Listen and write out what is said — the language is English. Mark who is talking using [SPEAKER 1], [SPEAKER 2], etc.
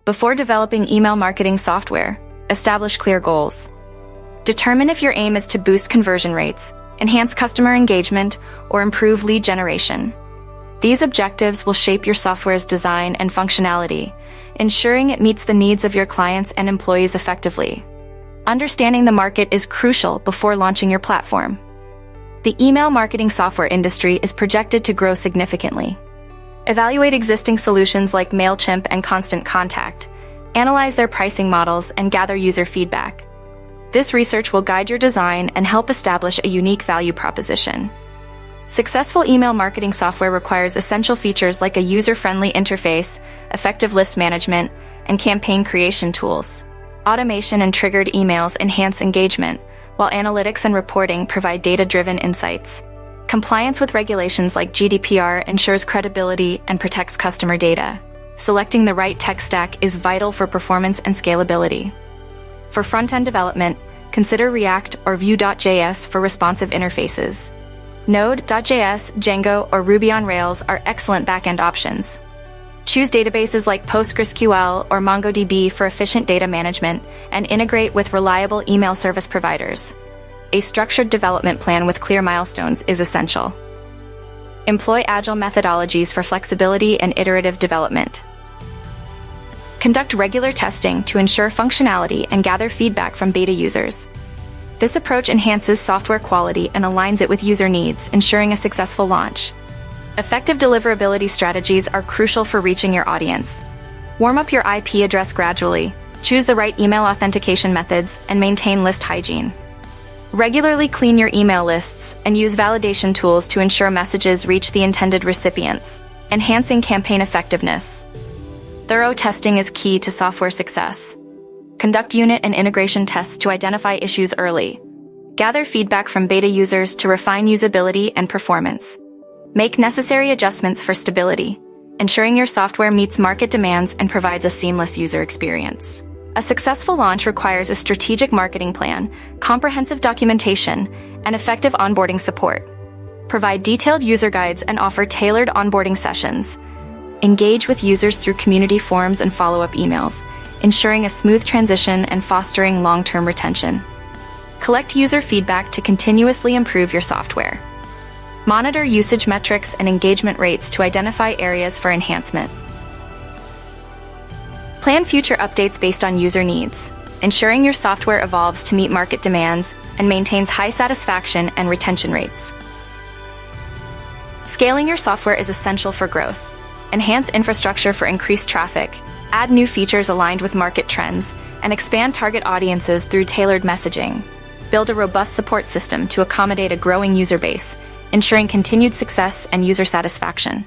[SPEAKER 1] Before developing email marketing software, establish clear goals. Determine if your aim is to boost conversion rates, enhance customer engagement, or improve lead generation. These objectives will shape your software's design and functionality, ensuring it meets the needs of your clients and employees effectively. Understanding the market is crucial before launching your platform. The email marketing software industry is projected to grow significantly. Evaluate existing solutions like MailChimp and Constant Contact, analyze their pricing models, and gather user feedback. This research will guide your design and help establish a unique value proposition. Successful email marketing software requires essential features like a user-friendly interface, effective list management, and campaign creation tools. Automation and triggered emails enhance engagement, while analytics and reporting provide data-driven insights. Compliance with regulations like GDPR ensures credibility and protects customer data. Selecting the right tech stack is vital for performance and scalability. For front-end development, consider React or Vue.js for responsive interfaces. Node.js, Django, or Ruby on Rails are excellent back-end options. Choose databases like PostgreSQL or MongoDB for efficient data management and integrate with reliable email service providers. A structured development plan with clear milestones is essential. Employ agile methodologies for flexibility and iterative development. Conduct regular testing to ensure functionality and gather feedback from beta users. This approach enhances software quality and aligns it with user needs, ensuring a successful launch. Effective deliverability strategies are crucial for reaching your audience. Warm up your IP address gradually, choose the right email authentication methods, and maintain list hygiene. Regularly clean your email lists and use validation tools to ensure messages reach the intended recipients, enhancing campaign effectiveness. Thorough testing is key to software success. Conduct unit and integration tests to identify issues early. Gather feedback from beta users to refine usability and performance. Make necessary adjustments for stability, ensuring your software meets market demands and provides a seamless user experience. A successful launch requires a strategic marketing plan, comprehensive documentation, and effective onboarding support. Provide detailed user guides and offer tailored onboarding sessions. Engage with users through community forums and follow-up emails, ensuring a smooth transition and fostering long-term retention. Collect user feedback to continuously improve your software. Monitor usage metrics and engagement rates to identify areas for enhancement. Plan future updates based on user needs, ensuring your software evolves to meet market demands and maintains high satisfaction and retention rates. Scaling your software is essential for growth. Enhance infrastructure for increased traffic, add new features aligned with market trends, and expand target audiences through tailored messaging. Build a robust support system to accommodate a growing user base, ensuring continued success and user satisfaction.